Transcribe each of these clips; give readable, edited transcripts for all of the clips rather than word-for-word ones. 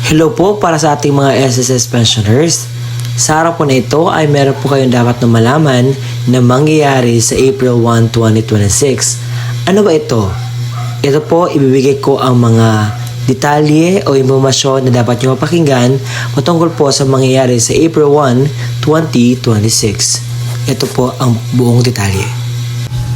Hello po para sa ating mga SSS pensioners. Sa araw po na ito ay meron po kayong dapat na malaman na mangyayari sa April 1, 2026. Ano ba ito? Ito po, ibibigay ko ang mga detalye o impormasyon na dapat nyo mapakinggan patungkol po sa mangyayari sa April 1, 2026. Ito po ang buong detalye.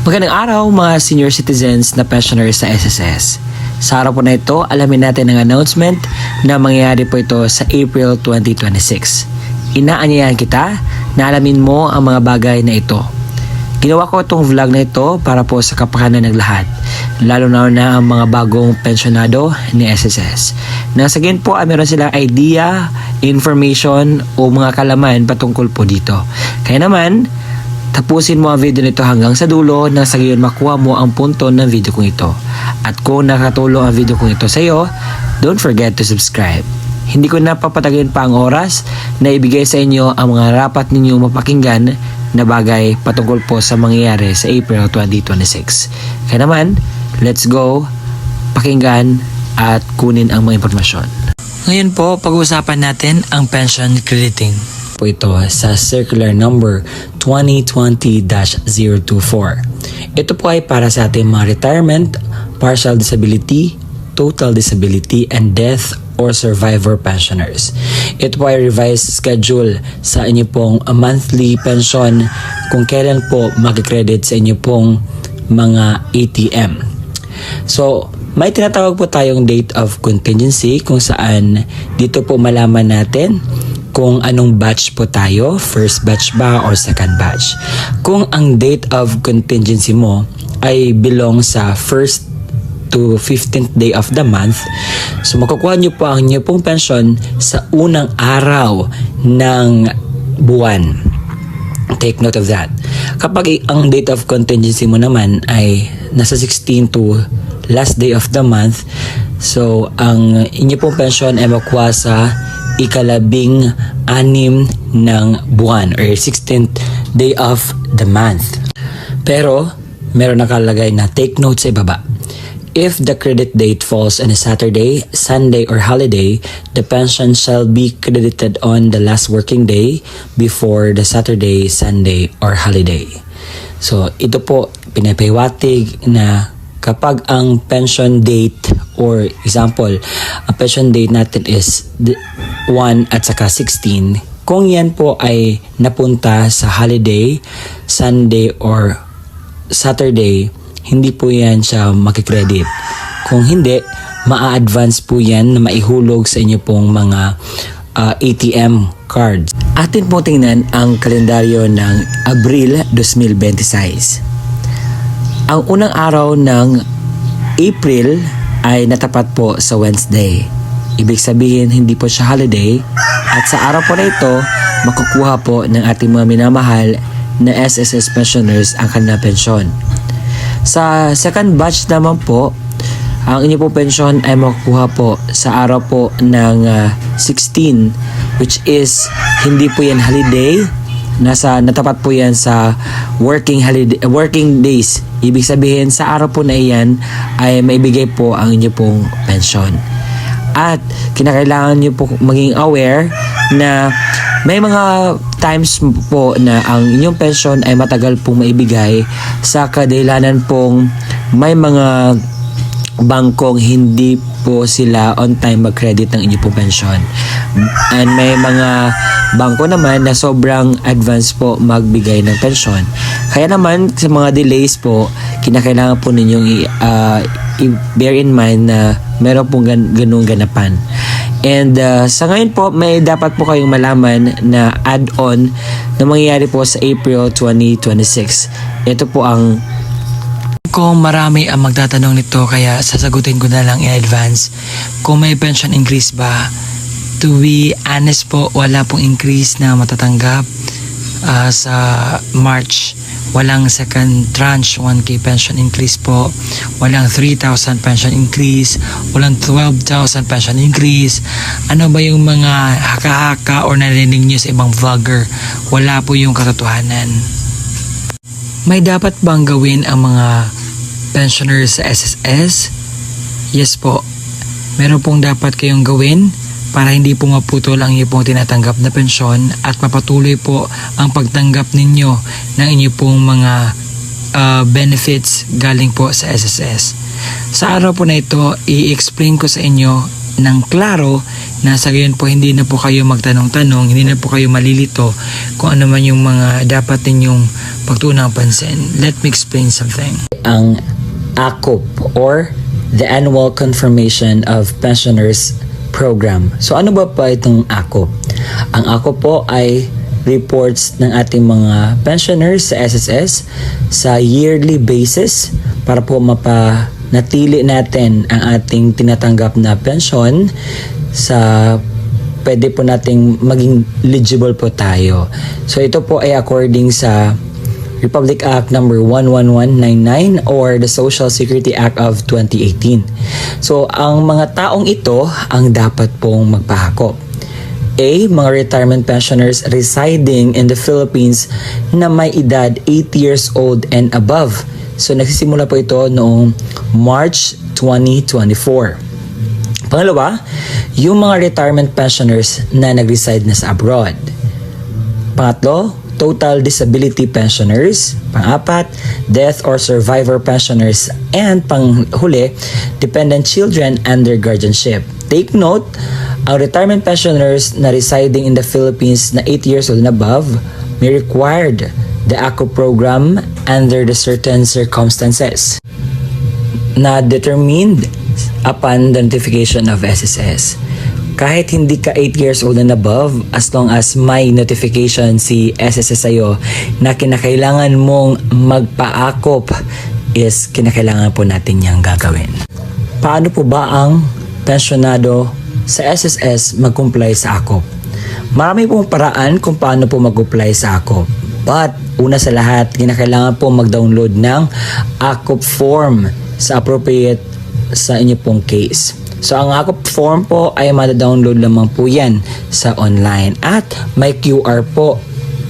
Magandang araw mga senior citizens na pensioners sa SSS. Sa araw po na ito, alamin natin ang announcement na mangyayari po ito sa April 2026. Inaanyayahan kita na alamin mo ang mga bagay na ito. Ginawa ko itong vlog na ito para po sa kapakanan ng lahat, lalo na ang mga bagong pensyonado ni SSS. Nasa gayon po ay meron silang idea, information o mga kalaman patungkol po dito. Kaya naman, tapusin mo ang video nito hanggang sa dulo nang sa gayon makuha mo ang punto ng video kong ito. At kung nakatulong ang video kong ito sa iyo, don't forget to subscribe. Hindi ko na papatagin pa ang oras na ibigay sa inyo ang mga rapat ninyo mapakinggan na bagay patungkol po sa mangyayari sa April 2026. Kaya naman, let's go, pakinggan at kunin ang mga impormasyon. Ngayon po, pag-uusapan natin ang pension crediting po ito sa circular number 2020-024. Ito po ay para sa ating mga retirement, partial disability, total disability, and death or survivor pensioners. Ito po ay revised schedule sa inyo pong monthly pension kung kailan po mag-credit sa inyo pong mga ATM. So, may tinatawag po tayong date of contingency kung saan dito po malaman natin kung anong batch po tayo, first batch ba or second batch. Kung ang date of contingency mo ay belong sa first to 15th day of the month, so makukuha nyo po ang inyo pong pensyon sa unang araw ng buwan. Take note of that. Kapag ang date of contingency mo naman ay nasa 16 to last day of the month, so ang inyo pong pensyon ay makuha sa ikalabing-anim ng buwan or 16th day of the month. Pero meron nakalagay na take note sa ibaba. If the credit date falls on a Saturday, Sunday, or holiday, the pension shall be credited on the last working day before the Saturday, Sunday, or holiday. So, ito po, pinapahiwatig na kapag ang pension date or example, ang pension date natin is 1 at saka 16, kung yan po ay napunta sa holiday, Sunday, or Saturday, hindi po yan siya makikredit. Kung hindi, ma-advance po yan na maihulog sa inyo pong mga ATM cards. Atin po tingnan ang kalendaryo ng Abril 2026. Ang unang araw ng April ay natapat po sa Wednesday. Ibig sabihin, hindi po siya holiday. At sa araw po na ito, makukuha po ng ating mga minamahal na SSS pensioners ang kanilang pensyon. Sa second batch naman po, ang inyo pong pensyon ay makukuha po sa araw po ng 16, which is hindi po yan holiday. Natapat po yan sa working days. Ibig sabihin sa araw po na iyan ay maibigay po ang inyo pong pensyon. At kinakailangan nyo po maging aware na may mga times po na ang inyong pensyon ay matagal pong maibigay sa kadahilanan pong may mga bangkong hindi po sila on time mag-credit ng inyong pong pensyon. And may mga bangko naman na sobrang advance po magbigay ng pensyon. Kaya naman sa mga delays po, kinakailangan po ninyong i-bear in mind na meron pong ganung ganapan. And sa ngayon po, may dapat po kayong malaman na add-on na mangyayari po sa April 2026. Ito po ang kung marami ang magtatanong nito kaya sasagutin ko na lang in advance. Kung may pension increase ba? To be honest po, wala pong increase na matatanggap sa March. Walang second tranche 1K pension increase po. Walang 3,000 pension increase. Walang 12,000 pension increase. Ano ba yung mga haka-haka or narinig nyo sa ibang vlogger? Wala po yung katotohanan. May dapat bang gawin ang mga pensioners sa SSS? Yes po. Meron pong dapat kayong gawin para hindi po maputol ang inyo pong tinatanggap na pensyon at mapatuloy po ang pagtanggap ninyo ng inyo pong mga benefits galing po sa SSS. Sa araw po na ito, i-explain ko sa inyo ng klaro na sa gayon po hindi na po kayo magtanong-tanong, hindi na po kayo malilito kung ano man yung mga dapat ninyong pagtunang pansin. Let me explain something. Ang ACOP or the Annual Confirmation of Pensioners Program. So ano ba itong ACOP? Ang ACOP po ay reports ng ating mga pensioners sa SSS sa yearly basis para po mapanatili natin ang ating tinatanggap na pensyon sa pwede po nating maging eligible po tayo. So ito po ay according sa Republic Act number 11199 or the Social Security Act of 2018. So ang mga taong ito ang dapat pong magpahakop. A. Mga retirement pensioners residing in the Philippines na may edad 80 years old and above. So nagsisimula po ito noong March 2024. Pangalawa, yung mga retirement pensioners na nag-reside na sa abroad. Pangatlo, total disability pensioners. Pang-apat, death or survivor pensioners. And panghuli, dependent children under guardianship. Take note, ang retirement pensioners na residing in the Philippines na 80 years old and above may required the ACOP program under the certain circumstances na determined upon the notification of SSS. Kahit hindi ka 8 years old and above, as long as may notification si SSS sa'yo na kinakailangan mong magpa-ACOP, is kinakailangan po natin niyang gagawin. Paano po ba ang pensyonado sa SSS mag-comply sa ACOP? Marami pong paraan kung paano po mag-comply sa ACOP. But, una sa lahat, kinakailangan po mag-download ng ACOP form sa appropriate sa inyo pong case. So, ang ACOP form po ay mada-download lamang po yan sa online. At may QR po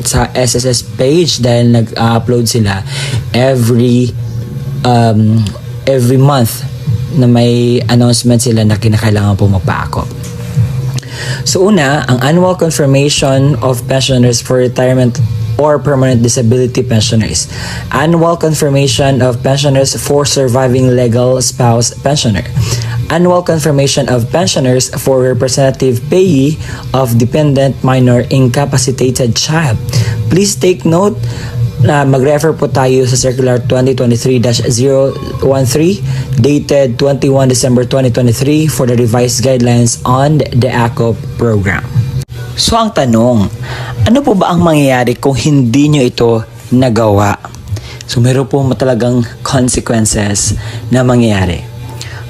sa SSS page dahil nag-upload sila every month na may announcement sila na kinakailangan po magpa-ACOP. So una, ang Annual Confirmation of Pensioners for Retirement or Permanent Disability Pensioners. Annual Confirmation of Pensioners for Surviving Legal Spouse Pensioner. Annual Confirmation of Pensioners for Representative Payee of Dependent Minor Incapacitated Child. Please take note na mag-refer po tayo sa Circular 2023-013 dated 21 December 2023 for the revised guidelines on the ACOP program. So ang tanong, ano po ba ang mangyayari kung hindi nyo ito nagawa? So meron po talagang consequences na mangyayari.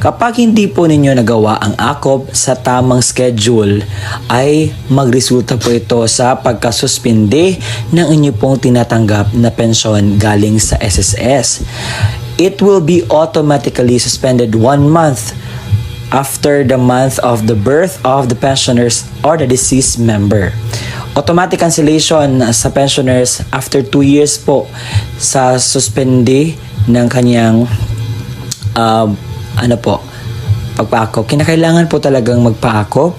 Kapag hindi po ninyo nagawa ang ACOP sa tamang schedule, ay magresulta po ito sa pagkasuspinde ng inyo pong tinatanggap na pensyon galing sa SSS. It will be automatically suspended 1 month after the month of the birth of the pensioners or the deceased member. Automatic cancellation sa pensioners after 2 years po sa suspende ng kanyang pagpa-ACOP. Kinakailangan po talagang magpa-ACOP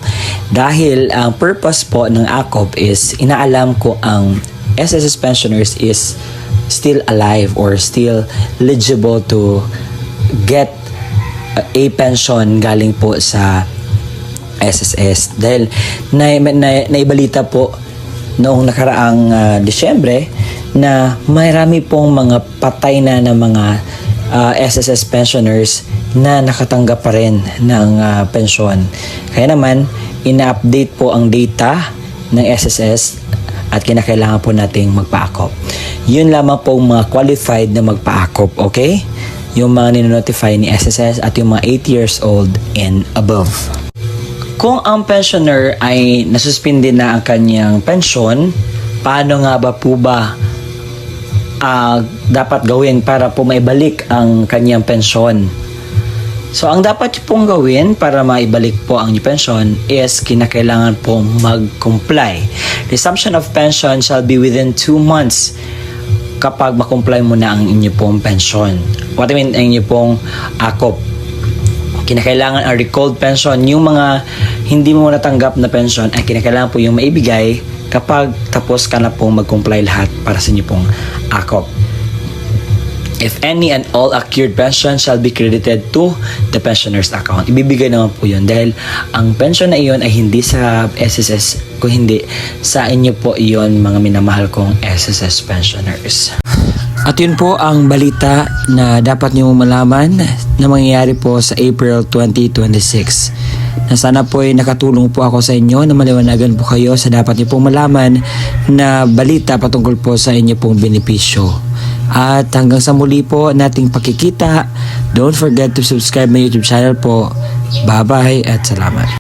dahil ang purpose po ng ACOP is inaalam ko ang SSS pensioners is still alive or still eligible to get a pension galing po sa SSS. Dahil naibalita po noong nakaraang Disyembre na marami pong mga patay na ng mga SSS pensioners na nakatanggap pa rin ng pensyon. Kaya naman, ina-update po ang data ng SSS at kinakailangan po nating magpa-ACOP. Yun lamang po mga qualified na magpa-ACOP, okay? Yung mga ninonotify ni SSS at yung mga 8 years old and above. Kung ang pensioner ay nasuspindi na ang kanyang pensyon, paano nga ba po ba dapat gawin para po maibalik ang kanyang pensyon? So, ang dapat pong gawin para maibalik po ang inyong pensyon is kinakailangan pong mag-comply. Resumption of pension shall be within 2 months kapag makomply mo na ang inyong pong pensyon. What I mean, ang inyong pong ACOP. Kinakailangan ang recalled pension, yung mga hindi mo natanggap na pension ay kinakailangan po yung maibigay kapag tapos ka na pong mag-comply lahat para sa inyo pong akop. If any and all accrued pension shall be credited to the pensioner's account. Ibibigay naman po yun dahil ang pension na iyon ay hindi sa SSS, kung hindi sa inyo po iyon, mga minamahal kong SSS pensioners. At yun po ang balita na dapat niyo malaman na mangyayari po sa April 2026. Na sana po ay nakatulong po ako sa inyo na maliwanagan po kayo sa dapat niyo pong malaman na balita patungkol po sa inyo pong benepisyo. At hanggang sa muli po nating pakikita, don't forget to subscribe my YouTube channel po. Bye-bye at salamat.